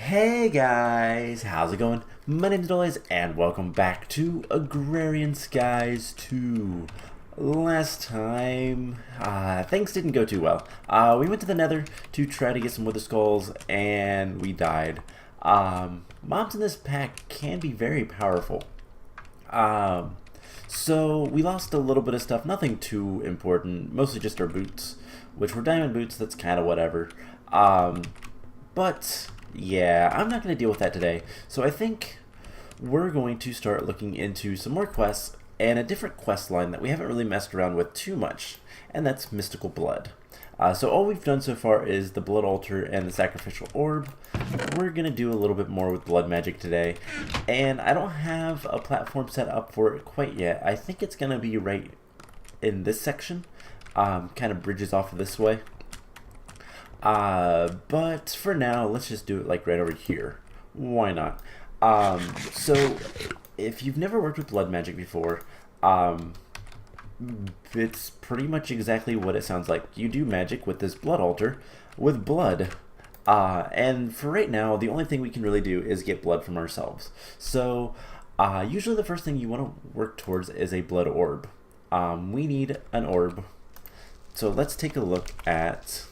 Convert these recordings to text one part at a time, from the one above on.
Hey guys, how's it going? My name's Noise and welcome back to Agrarian Skies 2. Last time, things didn't go too well. We went to the Nether to try to get some Wither Skulls and we died. Mobs in this pack can be very powerful. So we lost a little bit of stuff, nothing too important, mostly just our boots, which were diamond boots. That's kind of whatever. But yeah, I'm not going to deal with that today. So I think we're going to start looking into some more quests and a different quest line that we haven't really messed around with too much, and that's Mystical Blood. So all we've done so far is the Blood Altar and the Sacrificial Orb. We're going to do a little bit more with Blood Magic today, and I don't have a platform set up for it quite yet. I think it's going to be right in this section, kind of bridges off of this way. But for now, let's just do it like right over here. Why not? So if you've never worked with blood magic before, it's pretty much exactly what it sounds like. You do magic with this blood altar with blood. And for right now, the only thing we can really do is get blood from ourselves. So usually the first thing you want to work towards is a blood orb. We need an orb. So let's take a look at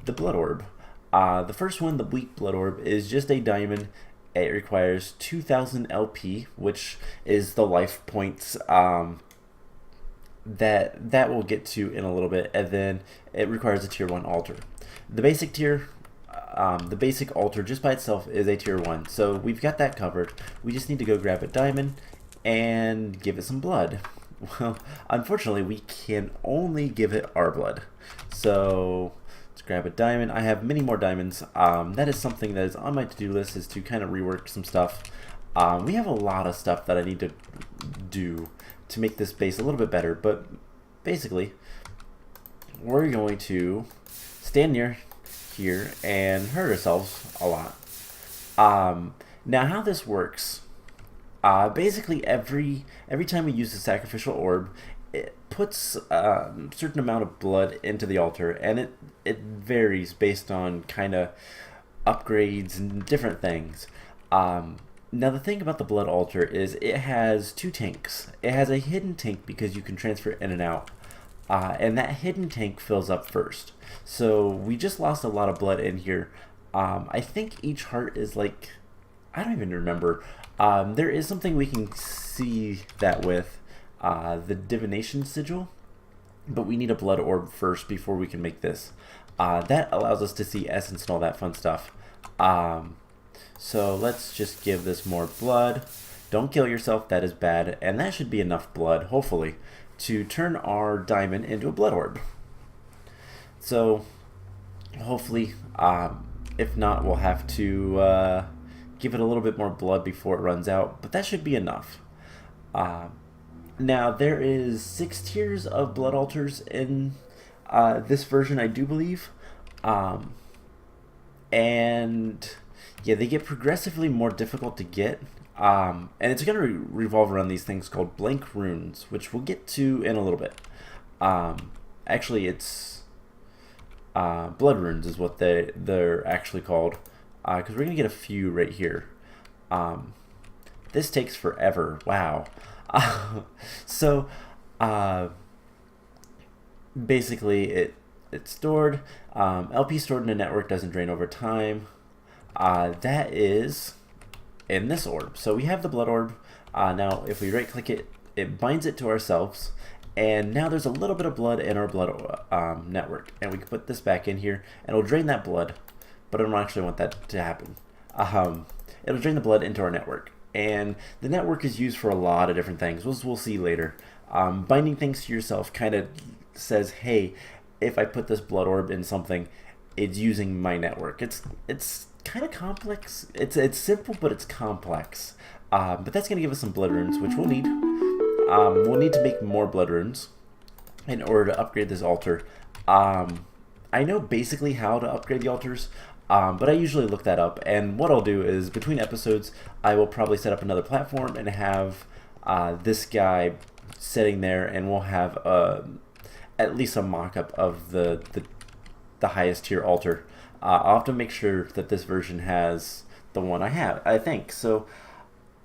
the blood orb. The first one, the weak blood orb, is just a diamond. It requires 2000 LP, which is the life points that we'll get to in a little bit, and then it requires a tier 1 altar. The basic tier, the basic altar just by itself is a tier 1, so we've got that covered. We just need to go grab a diamond and give it some blood. Well, unfortunately, we can only give it our blood. So let's grab a diamond. I have many more diamonds. That is something that is on my to-do list, is to kind of rework some stuff. We have a lot of stuff that I need to do to make this base a little bit better, but basically we're going to stand near here and hurt ourselves a lot. Now how this works, basically every time we use the sacrificial orb, it puts a certain amount of blood into the altar, and it varies based on kind of upgrades and different things. Now the thing about the blood altar is it has two tanks. It has a hidden tank because you can transfer in and out, and that hidden tank fills up first. So we just lost a lot of blood in here. I think each heart is like, I don't even remember. There is something we can see that with the divination sigil, but we need a blood orb first before we can make this. That allows us to see essence and all that fun stuff. So let's just give this more blood. Don't kill yourself, that is bad, and that should be enough blood, hopefully, to turn our diamond into a blood orb. So hopefully, if not, we'll have to give it a little bit more blood before it runs out, but that should be enough. Now there is 6 tiers of blood altars in this version, I do believe, and yeah, they get progressively more difficult to get, and it's going to revolve around these things called blank runes, which we'll get to in a little bit. Actually, it's blood runes is what they're actually called, because we're going to get a few right here. This takes forever. Wow. So basically it's stored. LP stored in a network doesn't drain over time. That is in this orb. So we have the blood orb. Now if we right click it, it binds it to ourselves, and now there's a little bit of blood in our blood network, and we can put this back in here and it'll drain that blood, but I don't actually want that to happen. It'll drain the blood into our network, and the network is used for a lot of different things. We'll see later. Binding things to yourself kind of says, hey, if I put this blood orb in something, it's using my network. It's kind of complex. It's simple, but it's complex. But that's going to give us some blood runes, which we'll need. We'll need to make more blood runes in order to upgrade this altar. I know basically how to upgrade the altars, but I usually look that up, and what I'll do is between episodes I will probably set up another platform and have this guy sitting there, and we'll have at least a mock-up of the highest tier altar. I'll have to make sure that this version has the one I have, I think. So,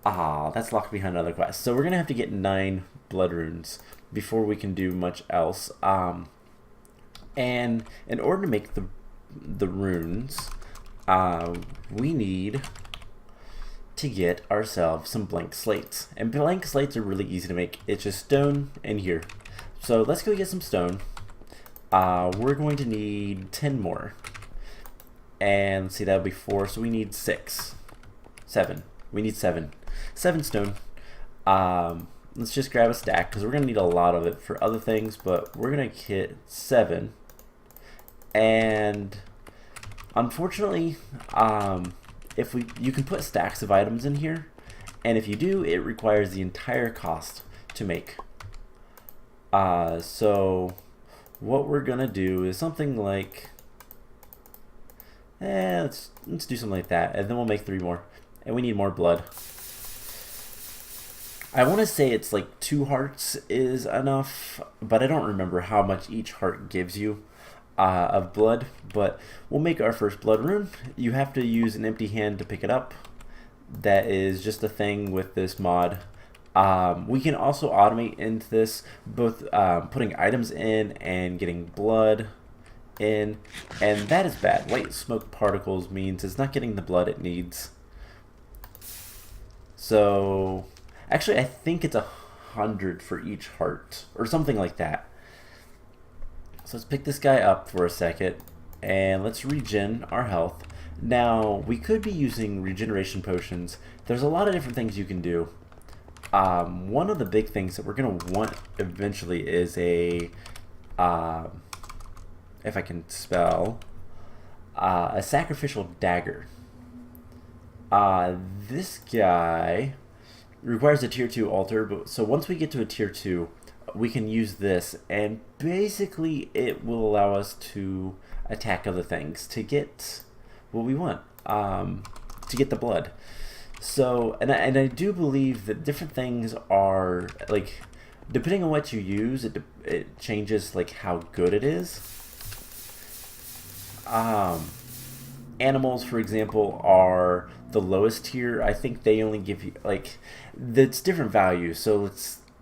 that's locked behind another quest. So we're going to have to get 9 blood runes before we can do much else. And in order to make the runes, we need to get ourselves some blank slates. And blank slates are really easy to make. It's just stone in here. So let's go get some stone. We're going to need 10 more. And let's see, that'll be 4, so we need 6. 7. We need 7. 7 stone. Let's just grab a stack, because we're going to need a lot of it for other things, but we're going to hit 7. And unfortunately, you can put stacks of items in here, and if you do, it requires the entire cost to make. So what we're gonna do is something like, let's do something like that, and then we'll make 3 more, and we need more blood. I want to say it's like 2 hearts is enough, but I don't remember how much each heart gives you of blood. But we'll make our first blood rune. You have to use an empty hand to pick it up. That is just a thing with this mod. We can also automate into this, both putting items in and getting blood in, and that is bad. White smoke particles means it's not getting the blood it needs. So actually, I think it's 100 for each heart, or something like that. So let's pick this guy up for a second, and let's regen our health. Now, we could be using regeneration potions. There's a lot of different things you can do. One of the big things that we're going to want eventually is a, if I can spell, a sacrificial dagger. This guy requires a tier 2 altar, but so once we get to a tier 2, we can use this, and basically it will allow us to attack other things to get what we want, to get the blood. So, and I do believe that different things are, like, depending on what you use, it changes, like, how good it is. Animals, for example, are the lowest tier. I think they only give you, like, it's different values. So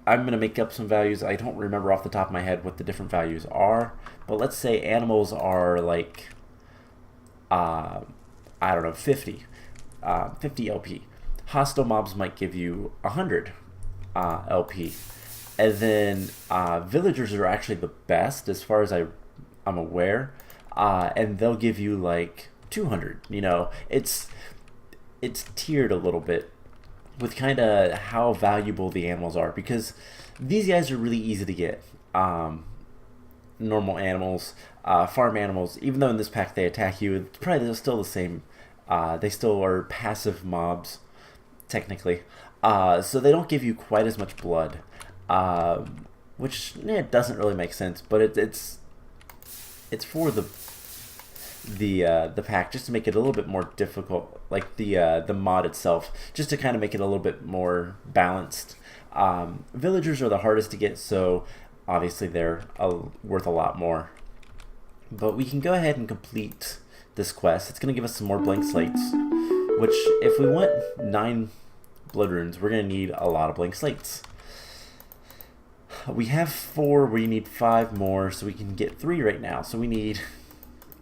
I'm going to make up some values. I don't remember off the top of my head what the different values are. But let's say animals are, like, I don't know, 50 LP. Hostile mobs might give you 100 LP. And then villagers are actually the best as far as I'm aware. And they'll give you like 200. You know, it's tiered a little bit with kind of how valuable the animals are, because these guys are really easy to get. Normal animals, farm animals, even though in this pack they attack you, it's probably still the same. They still are passive mobs, technically. So they don't give you quite as much blood, which it doesn't really make sense, but it's for the pack, just to make it a little bit more difficult, like the mod itself, just to kind of make it a little bit more balanced. Villagers are the hardest to get, so obviously they're worth a lot more. But we can go ahead and complete this quest. It's going to give us some more blank slates, which if we want 9 blood runes, we're going to need a lot of blank slates. We have 4, we need 5 more, so we can get 3 right now. So we need,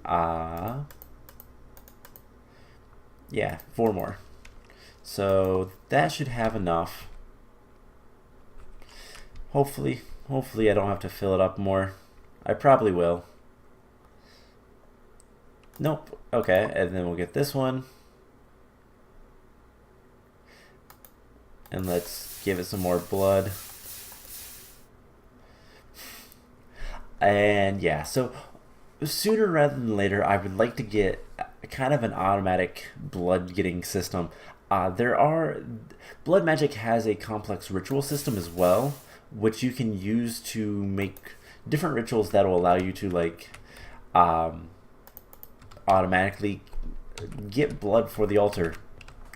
yeah, 4 more. So that should have enough. Hopefully I don't have to fill it up more. I probably will. Nope. Okay, and then we'll get this one. And let's give it some more blood. And yeah, so sooner rather than later, I would like to get kind of an automatic blood getting system. Blood magic has a complex ritual system as well, which you can use to make different rituals that will allow you to, like, automatically get blood for the altar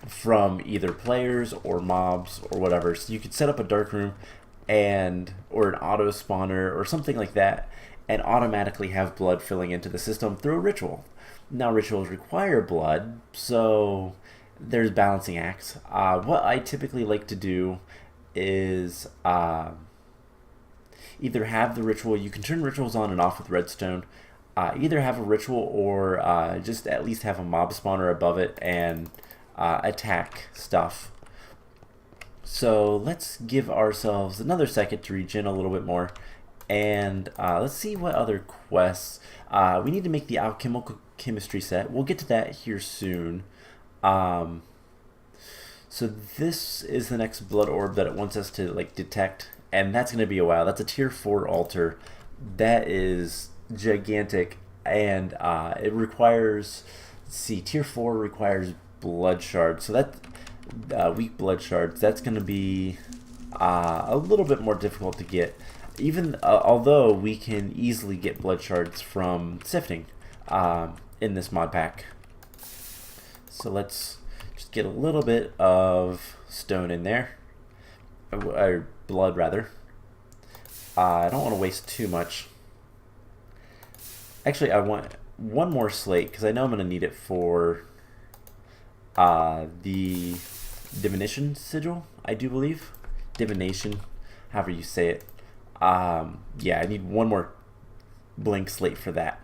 from either players or mobs or whatever. So you could set up a dark room or an auto spawner or something like that, and automatically have blood filling into the system through a ritual. Now rituals require blood, so there's balancing acts. What I typically like to do is either have the ritual, you can turn rituals on and off with redstone, either have a ritual or just at least have a mob spawner above it and attack stuff. So let's give ourselves another second to regen a little bit more, and let's see what other quests. We need to make the alchemical chemistry set. We'll get to that here soon. So this is the next blood orb that it wants us to like detect, and that's going to be a while. That's a tier 4 altar. That is gigantic, and it requires, let's see, tier 4 requires blood shards. So that weak blood shards, that's going to be a little bit more difficult to get, even although we can easily get blood shards from sifting in this mod pack. So let's just get a little bit of stone in there, or blood rather. I don't want to waste too much. Actually, I want one more slate because I know I'm going to need it for the divination sigil, I do believe. Divination, however you say it. Yeah, I need one more blank slate for that.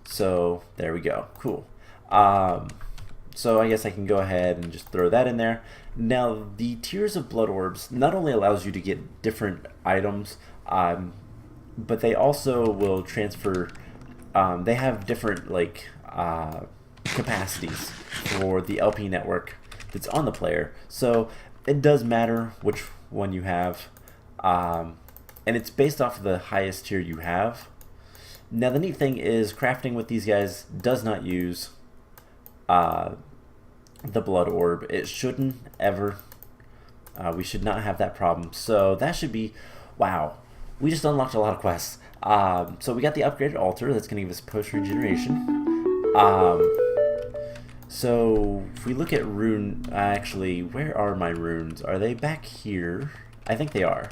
So there we go. Cool. So I guess I can go ahead and just throw that in there. Now the tiers of blood orbs not only allows you to get different items, but they also will transfer. They have different like capacities for the LP network that's on the player. So it does matter which one you have, and it's based off of the highest tier you have. Now the neat thing is crafting with these guys does not use the blood orb. It shouldn't ever. We should not have that problem. So that should be, wow, we just unlocked a lot of quests. So we got the upgraded altar that's going to give us post regeneration. So if we look at rune, actually, where are my runes? Are they back here? I think they are.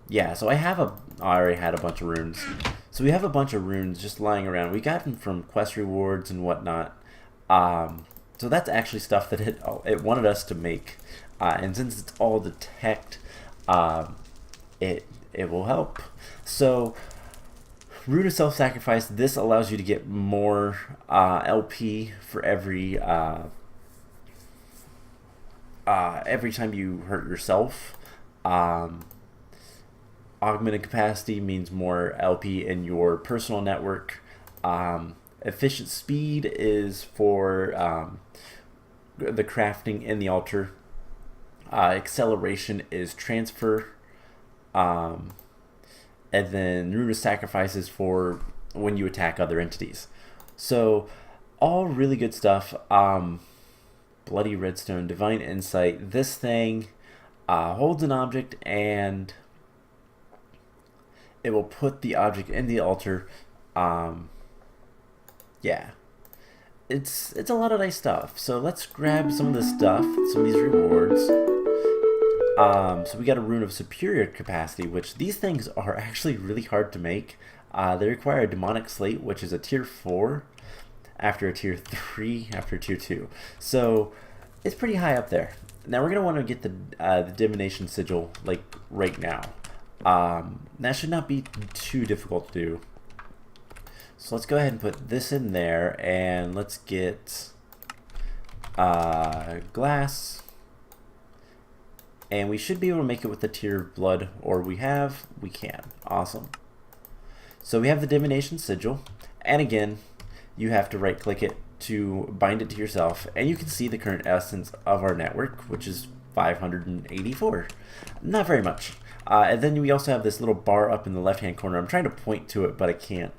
Yeah, so I already had a bunch of runes. So we have a bunch of runes just lying around. We got them from quest rewards and whatnot. So that's actually stuff that it wanted us to make. And since it's all detect, it will help. So Rune of Self-Sacrifice, this allows you to get more LP for every time you hurt yourself. Augmented capacity means more LP in your personal network. Efficient speed is for the crafting in the altar. Acceleration is transfer. And then Rune of Sacrifice is for when you attack other entities. So all really good stuff. Bloody Redstone, Divine Insight. This thing holds an object and it will put the object in the altar. Yeah, it's a lot of nice stuff. So let's grab some of this stuff, some of these rewards. So we got a Rune of Superior Capacity, which these things are actually really hard to make. They require a Demonic Slate, which is a tier 4, after a tier 3, after a tier 2. So it's pretty high up there. Now we're going to want to get the Divination Sigil like right now. That should not be too difficult to do. So let's go ahead and put this in there, and let's get glass. And we should be able to make it with the tier of blood, or we can. Awesome. So we have the Divination Sigil, and again, you have to right click it to bind it to yourself, and you can see the current essence of our network, which is 584. Not very much. And then we also have this little bar up in the left hand corner. I'm trying to point to it, but I can't.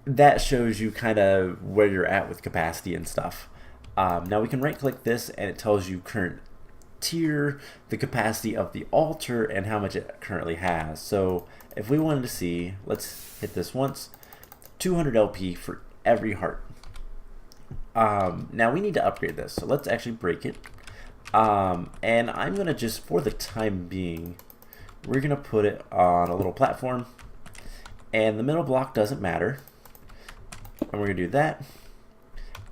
That shows you kind of where you're at with capacity and stuff. Now we can right click this and it tells you current tier, the capacity of the altar, and how much it currently has. So if we wanted to see, let's hit this once, 200 LP for every heart. Now we need to upgrade this, so let's actually break it. And I'm gonna just, for the time being, we're gonna put it on a little platform, And the middle block doesn't matter. And we're going to do that.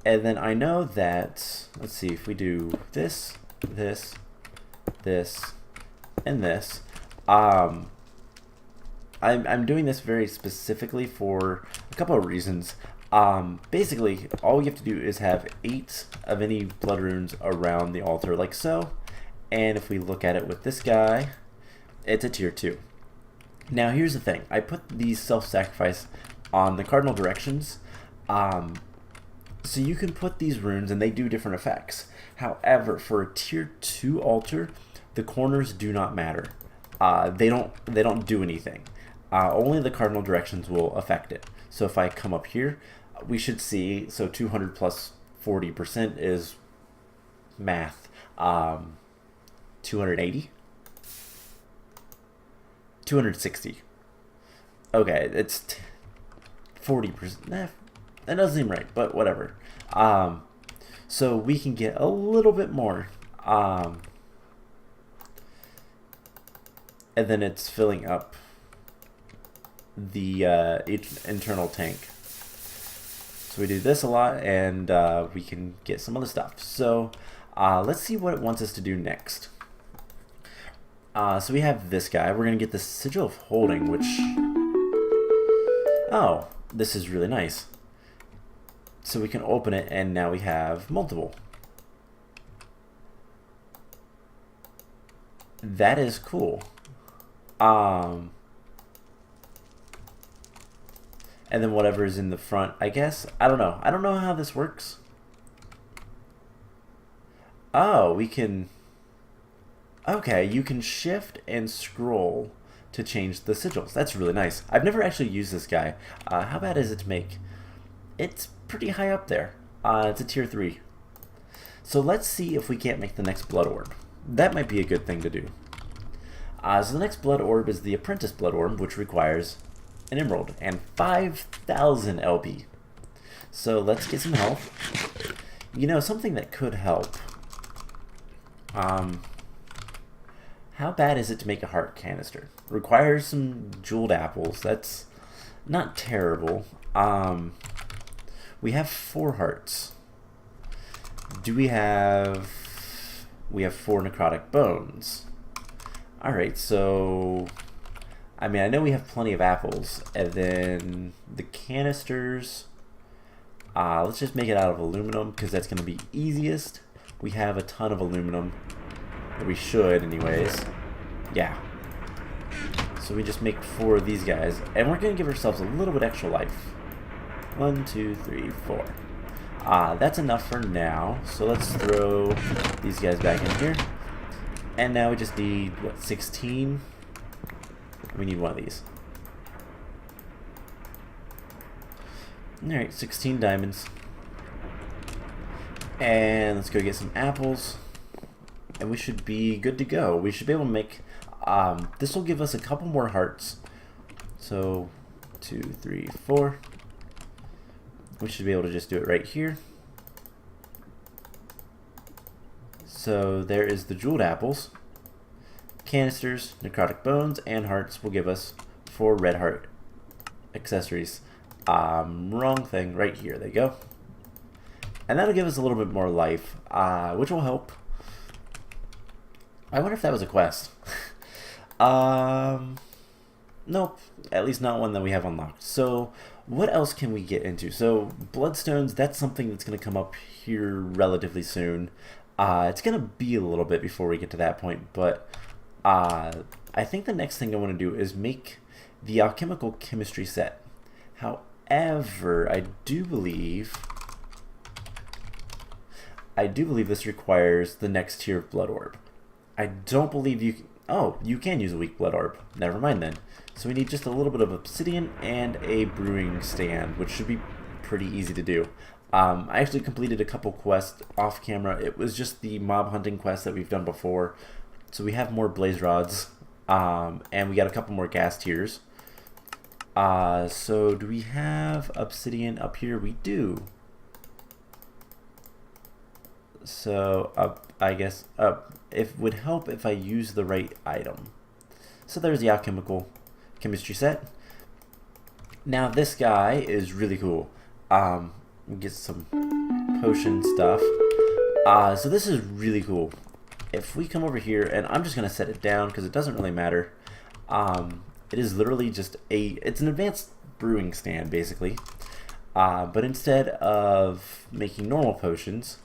And then I know that, let's see, if we do this, this, this, and this, I'm doing this very specifically for a couple of reasons. Basically, all you have to do is have 8 of any blood runes around the altar, like so. And if we look at it with this guy, it's a tier 2. Now, here's the thing. I put these self-sacrifice on the cardinal directions. So you can put these runes and they do different effects. However, for a tier 2 altar, the corners do not matter. They don't do anything. Only the cardinal directions will affect it. So if I come up here, we should see, so 200 plus 40% is math. 280? 260. Okay, it's 40%. That doesn't seem right, but whatever. So we can get a little bit more. And then it's filling up the internal tank. So we do this a lot, and we can get some other stuff. So let's see what it wants us to do next. So we have this guy. We're going to get the Sigil of Holding, which... Oh, this is really nice. So we can open it, and now we have multiple. That is cool. And then whatever is in the front, I guess. I don't know. I don't know how this works. Oh, we can... Okay, you can shift and scroll to change the sigils. That's really nice. I've never actually used this guy. How bad is it to make? It's pretty high up there. It's a tier 3. So let's see if we can't make the next blood orb. That might be a good thing to do. So the next blood orb is the Apprentice Blood Orb, which requires an emerald and 5,000 LP. So let's get some health. You know, something that could help. How bad is it to make a heart canister? Requires some jeweled apples. That's not terrible. We have 4 hearts. Do we have... We have 4 necrotic bones. Alright, so... I mean, I know we have plenty of apples. And then the canisters... let's just make it out of aluminum, because that's going to be easiest. We have a ton of aluminum. Or we should, anyways. Yeah. So we just make 4 of these guys. And we're going to give ourselves a little bit extra life. 1, 2, 3, 4. That's enough for now. So let's throw these guys back in here. And now we just need, what, 16? We need one of these. Alright, 16 diamonds. And let's go get some apples. And we should be good to go. We should be able to make... this will give us a couple more hearts. So, 2, 3, 4. We should be able to just do it right here. So there is the jeweled apples. Canisters, necrotic bones, and hearts will give us 4 red heart accessories. Wrong thing, right here, there you go. And that'll give us a little bit more life, which will help. I wonder if that was a quest. Nope, at least not one that we have unlocked. So what else can we get into? So bloodstones, that's something that's going to come up here relatively soon. It's going to be a little bit before we get to that point, but I think the next thing I want to do is make the alchemical chemistry set. However, I do believe this requires the next tier of blood orb. I don't believe you can... Oh, you can use a weak blood orb. Never mind then. So we need just a little bit of obsidian and a brewing stand, which should be pretty easy to do. I actually completed a couple quests off camera. It was just the mob hunting quest that we've done before. So we have more blaze rods, and we got a couple more gas tiers. So do we have obsidian up here? We do. So I guess it would help if I use the right item. So there's the alchemical chemistry set. Now this guy is really cool. Get some potion stuff. So this is really cool. If we come over here, and I'm just gonna set it down because it doesn't really matter. It is literally just it's an advanced brewing stand basically. But instead of making normal potions,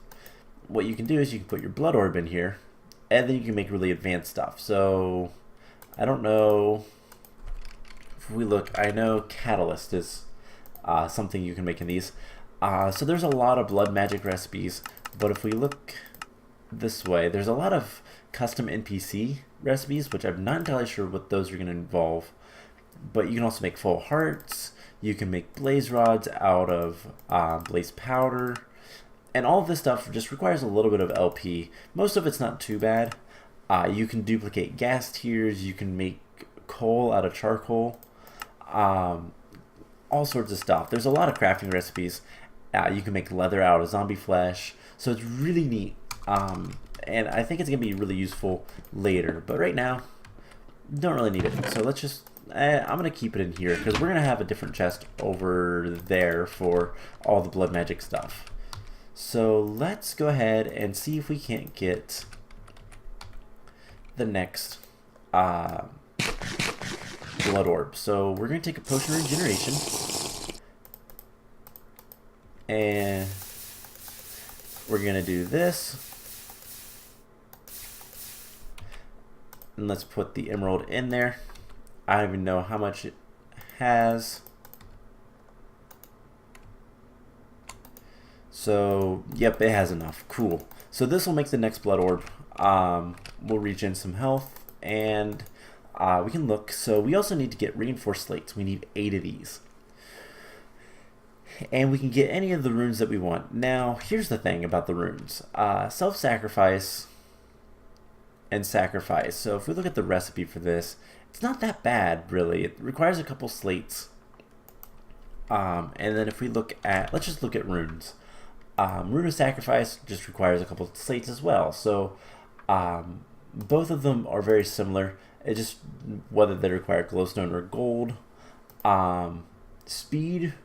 what you can do is you can put your blood orb in here, and then you can make really advanced stuff. So I don't know if we look. I know catalyst is something you can make in these. So there's a lot of blood magic recipes, but if we look this way, there's a lot of custom NPC recipes, which I'm not entirely sure what those are going to involve. But you can also make full hearts. You can make blaze rods out of blaze powder. And all of this stuff just requires a little bit of LP. Most of it's not too bad. You can duplicate gas tiers. You can make coal out of charcoal. All sorts of stuff. There's a lot of crafting recipes. You can make leather out of zombie flesh. So it's really neat. And I think it's going to be really useful later. But right now, don't really need it. So let's just... I'm going to keep it in here because we're going to have a different chest over there for all the blood magic stuff. So let's go ahead and see if we can't get the next blood orb. So we're going to take a potion of regeneration. And we're going to do this. And let's put the emerald in there. I don't even know how much it has. So, yep, it has enough. Cool. So this will make the next blood orb. We'll regen some health, and we can look. So we also need to get reinforced slates. We need 8 of these. And we can get any of the runes that we want. Now, here's the thing about the runes. Self-sacrifice and sacrifice. So if we look at the recipe for this, it's not that bad, really. It requires a couple slates. And then if we look at, let's just look at runes. Rune of Sacrifice just requires a couple of slates as well. So both of them are very similar. It just whether they require glowstone or gold. Speed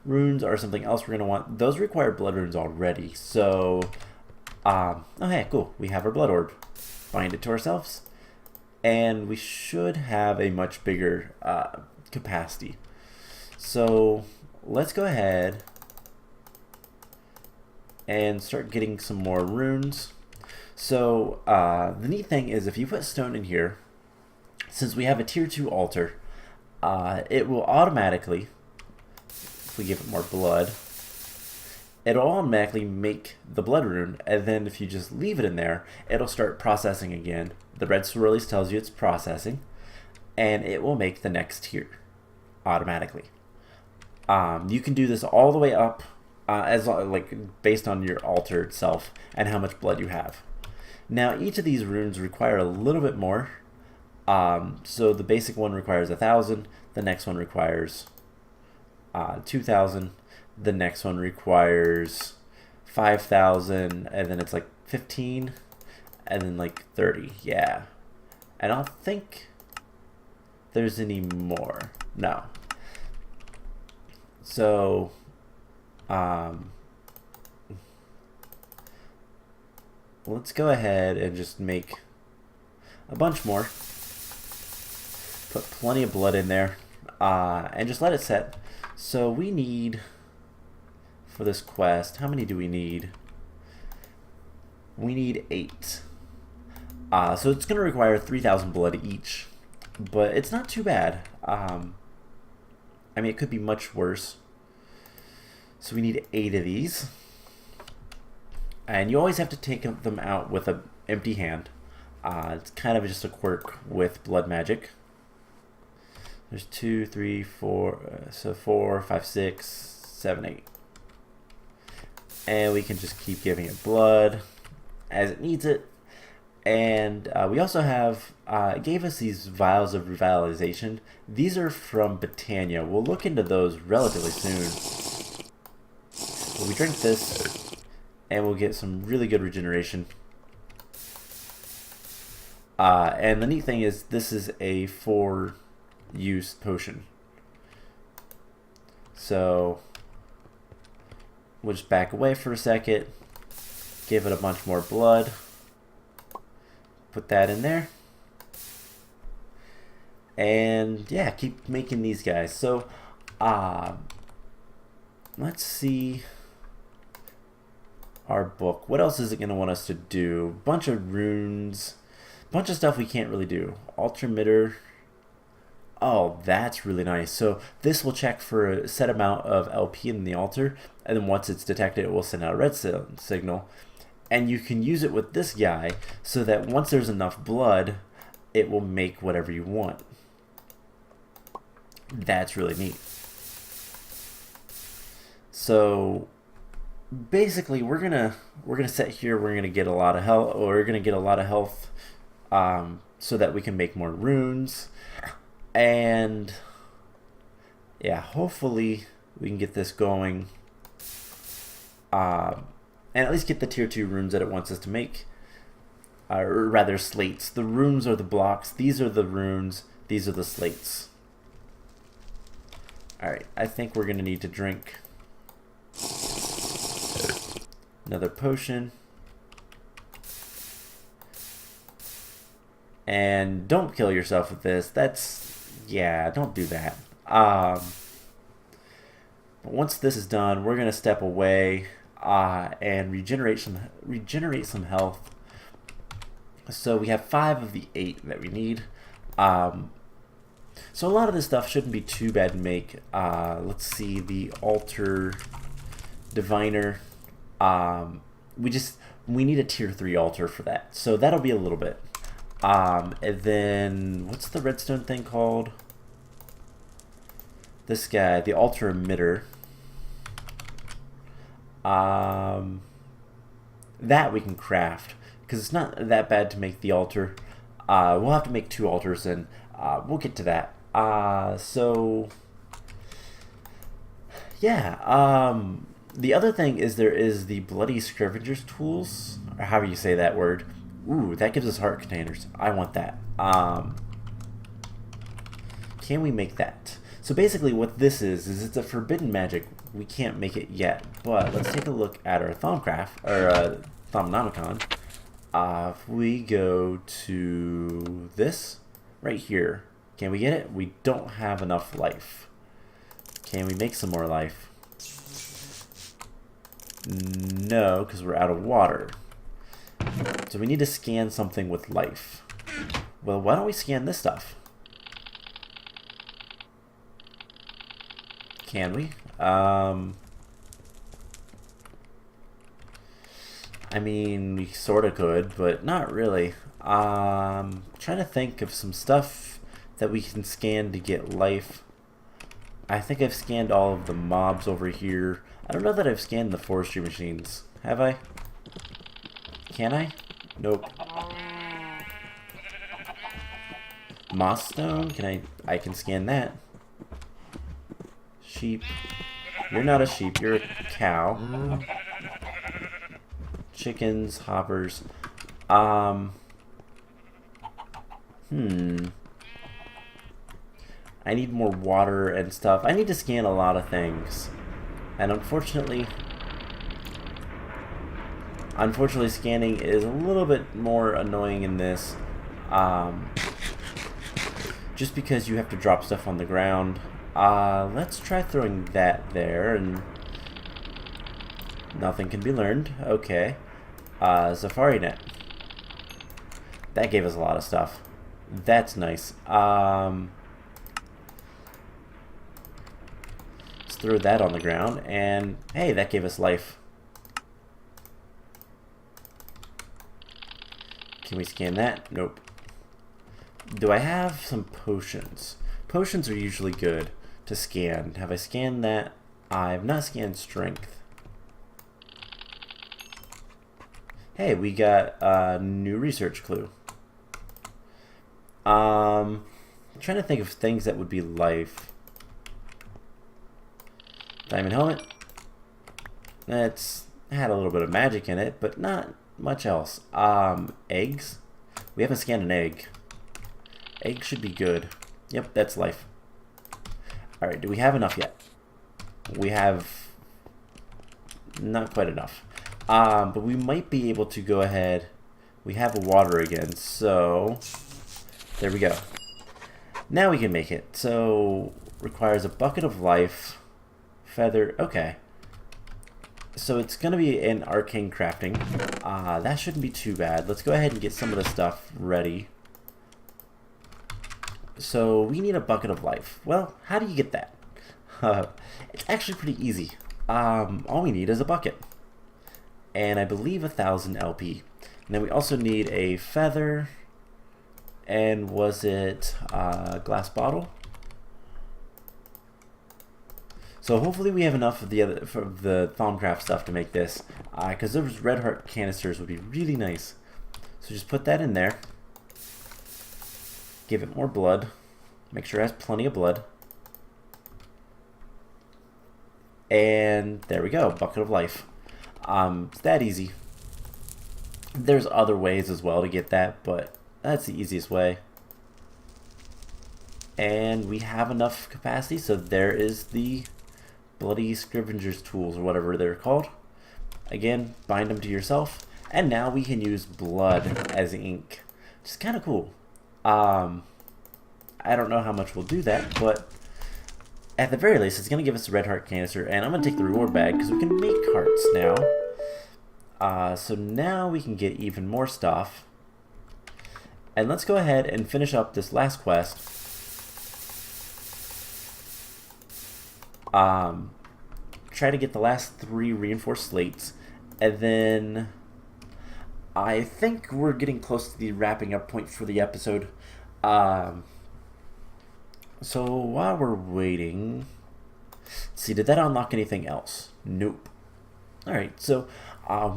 runes are something else we're going to want. Those require blood runes already. So, okay, cool. We have our blood orb. Bind it to ourselves. And we should have a much bigger capacity. So let's go ahead and start getting some more runes. So the neat thing is if you put stone in here, since we have a tier 2 altar, it will automatically, if we give it more blood, it'll automatically make the blood rune, and then if you just leave it in there, it'll start processing again. The red swirlies tells you it's processing, and it will make the next tier automatically. You can do this all the way up, based on your altar itself and how much blood you have. Now, each of these runes require a little bit more. So the basic one requires 1,000. The next one requires 2,000. The next one requires 5,000, and then it's like 15, and then like 30. Yeah, I don't think there's any more. No. So, let's go ahead and just make a bunch more. Put plenty of blood in there, and just let it set. So we need, for this quest, how many do we need? We need 8. So it's going to require 3,000 blood each, but it's not too bad. I mean, it could be much worse. So we need 8 of these. And you always have to take them out with an empty hand. It's kind of just a quirk with blood magic. There's 2, 3, 4, so 4, 5, 6, 7, 8. And we can just keep giving it blood as it needs it. And we also have, it gave us these vials of revitalization. These are from Britannia. We'll look into those relatively soon. But we drink this, and we'll get some really good regeneration. And the neat thing is, this is a 4-use potion. So we'll just back away for a second, give it a bunch more blood, put that in there, and yeah, keep making these guys. So let's see our book. What else is it going to want us to do? Bunch of runes, bunch of stuff we can't really do. Altar emitter. Oh, that's really nice. So this will check for a set amount of LP in the altar, and then once it's detected, it will send out a red signal. And you can use it with this guy so that once there's enough blood, it will make whatever you want. That's really neat. So basically, we're gonna set here. We're gonna get a lot of health, or we're gonna get a lot of health, so that we can make more runes. And yeah, hopefully we can get this going, and at least get the tier 2 runes that it wants us to make, or rather slates. The runes are the blocks, these are the runes, these are the slates. Alright, I think we're going to need to drink another potion. And don't kill yourself with this. Yeah, don't do that. But once this is done, we're gonna step away and regenerate some health. So we have 5 of the 8 that we need. So a lot of this stuff shouldn't be too bad to make. Let's see, the altar diviner. We need a tier 3 altar for that. So that'll be a little bit. And then what's the redstone thing called? This guy, the altar emitter. That we can craft because it's not that bad to make the altar. We'll have to make 2 altars, and we'll get to that. So yeah. The other thing is there is the bloody scavenger's tools, or however you say that word. Ooh, that gives us heart containers. I want that. Can we make that? So basically what this is it's a forbidden magic. We can't make it yet, but let's take a look at our Thaumcraft, or Thaumonomicon. If we go to this, right here, can we get it? We don't have enough life. Can we make some more life? No, because we're out of water. So we need to scan something with life. Well, why don't we scan this stuff? Can we? I mean, we sort of could, but not really. Trying to think of some stuff that we can scan to get life. I think I've scanned all of the mobs over here. I don't know that I've scanned the forestry machines. Have I? Can I? Nope. Moss stone? I can scan that. Sheep. You're not a sheep, you're a cow. Chickens, hoppers. I need more water and stuff. I need to scan a lot of things. And unfortunately, scanning is a little bit more annoying in this. Just because you have to drop stuff on the ground. Let's try throwing that there, and nothing can be learned. Okay. Safari net. That gave us a lot of stuff. That's nice. Let's throw that on the ground, and hey, that gave us life. Can we scan that? Nope. Do I have some potions? Potions are usually good to scan. Have I scanned that? I have not scanned strength. Hey, we got a new research clue. I'm trying to think of things that would be life. Diamond helmet. That's had a little bit of magic in it, but not much else. Eggs. We haven't scanned an egg. Egg should be good. Yep, that's life. Alright, do we have enough yet? we have not quite enough. But we might be able to go ahead. We have water again, so there we go. Now we can make it. So requires a bucket of life, feather. Okay. So it's going to be an arcane crafting. That shouldn't be too bad. Let's go ahead and get some of the stuff ready. So we need a bucket of life. Well, how do you get that? It's actually pretty easy. All we need is a bucket. And I believe 1,000 LP. And then we also need a feather. And was it a glass bottle? So hopefully we have enough of the Thaumcraft stuff to make this, because those red heart canisters would be really nice. So just put that in there. Give it more blood. Make sure it has plenty of blood. And there we go, bucket of life. It's that easy. There's other ways as well to get that, but that's the easiest way. And we have enough capacity, so there is the bloody scavenger's tools, or whatever they're called. Again, bind them to yourself, and now we can use blood as ink, which is kind of cool. I don't know how much we'll do that, but at the very least, it's going to give us a red heart canister, and I'm going to take the reward bag because we can make hearts now. So now we can get even more stuff. And let's go ahead and finish up this last quest. Try to get the last 3 reinforced slates, and then I think we're getting close to the wrapping up point for the episode. So while we're waiting, let's see, did that unlock anything else? Nope. Alright, so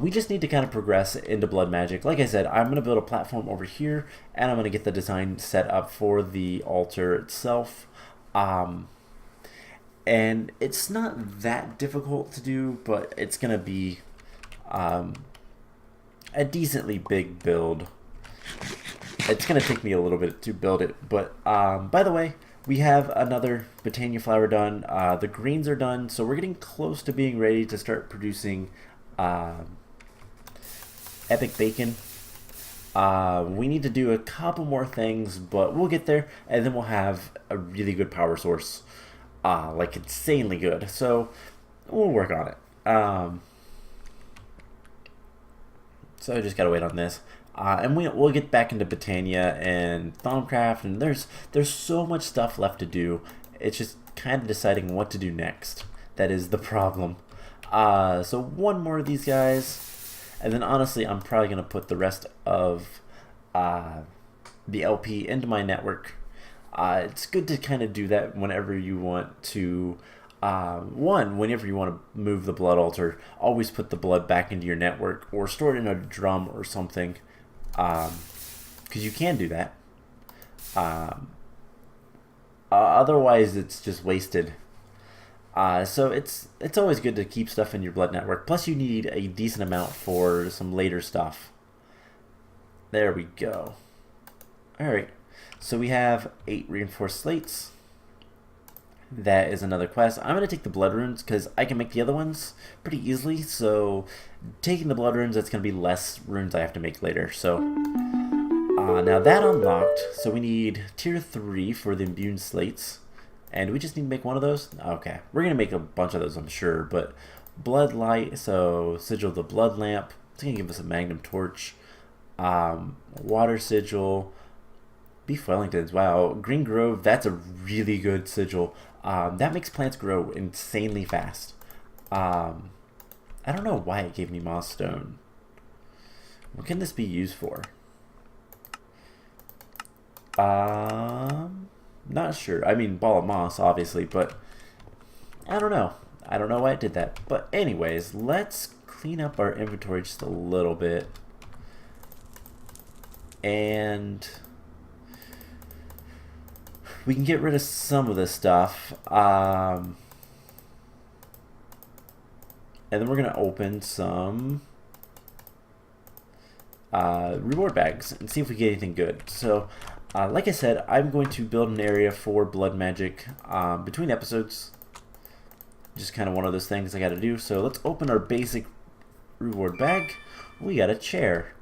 we just need to kind of progress into blood magic. Like I said, I'm going to build a platform over here, and I'm going to get the design set up for the altar itself. And it's not that difficult to do, but it's going to be a decently big build. It's going to take me a little bit to build it, but by the way, we have another Botania flower done. The greens are done, so we're getting close to being ready to start producing epic bacon. We need to do a couple more things, but we'll get there, and then we'll have a really good power source. Like insanely good. So we'll work on it. So I just gotta wait on this. And we'll get back into Botania and Thaumcraft, and there's so much stuff left to do. It's just kind of deciding what to do next. That is the problem. So one more of these guys, and then honestly, I'm probably gonna put the rest of the LP into my network. It's good to kind of do that whenever you want to, whenever you want to move the blood altar, always put the blood back into your network or store it in a drum or something, because you can do that. Otherwise, it's just wasted. So it's always good to keep stuff in your blood network. Plus, you need a decent amount for some later stuff. There we go. All right. So we have 8 reinforced slates. That is another quest. I'm going to take the blood runes because I can make the other ones pretty easily. So taking the blood runes, that's going to be less runes I have to make later. So now that unlocked. So we need tier 3 for the immune slates. And we just need to make one of those? Okay. We're going to make a bunch of those, I'm sure. But blood light, so sigil the blood lamp. It's going to give us a magnum torch. Water sigil. Beef Wellingtons, wow. Green Grove, that's a really good sigil. That makes plants grow insanely fast. I don't know why it gave me moss stone. What can this be used for? Not sure. I mean, ball of moss, obviously, but I don't know. I don't know why it did that. But anyways, let's clean up our inventory just a little bit. And we can get rid of some of this stuff. And then we're going to open some reward bags and see if we get anything good. So, like I said, I'm going to build an area for blood magic between episodes. Just kind of one of those things I got to do. So let's open our basic reward bag. We got a chair.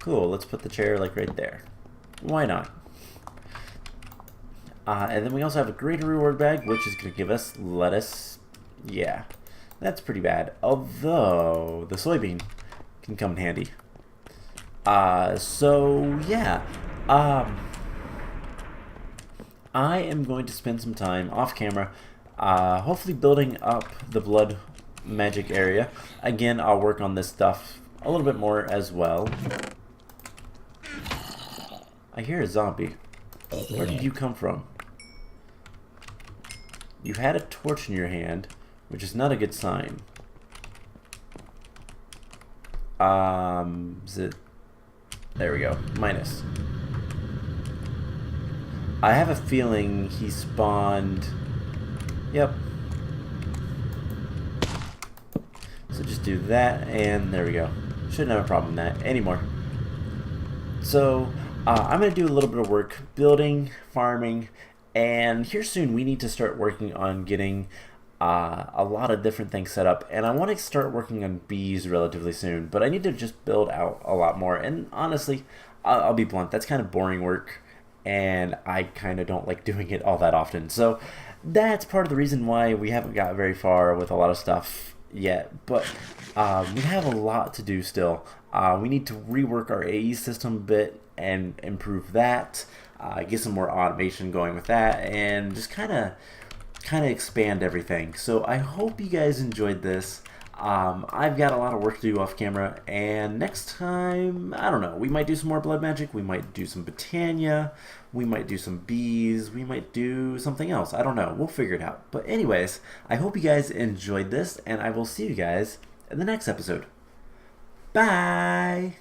Cool, let's put the chair like right there. Why not? And then we also have a greater reward bag, which is going to give us lettuce. Yeah, that's pretty bad. Although, the soybean can come in handy. So, yeah. I am going to spend some time off camera, hopefully building up the blood magic area. Again, I'll work on this stuff a little bit more as well. I hear a zombie. Where did you come from? You had a torch in your hand, which is not a good sign. Is it... There we go. Minus. I have a feeling he spawned... Yep. So just do that, and there we go. Shouldn't have a problem with that anymore. So, I'm going to do a little bit of work building, farming, and here soon we need to start working on getting a lot of different things set up. And I want to start working on bees relatively soon, but I need to just build out a lot more. And honestly, I'll be blunt, that's kind of boring work, and I kind of don't like doing it all that often. So that's part of the reason why we haven't got very far with a lot of stuff yet, but we have a lot to do still. We need to rework our AE system a bit and improve that, get some more automation going with that, and just kind of expand everything. So I hope you guys enjoyed this. I've got a lot of work to do off camera, and next time, I don't know, we might do some more blood magic, we might do some botania, we might do some bees, we might do something else. I don't know, we'll figure it out. But anyways, I hope you guys enjoyed this, and I will see you guys in the next episode. Bye!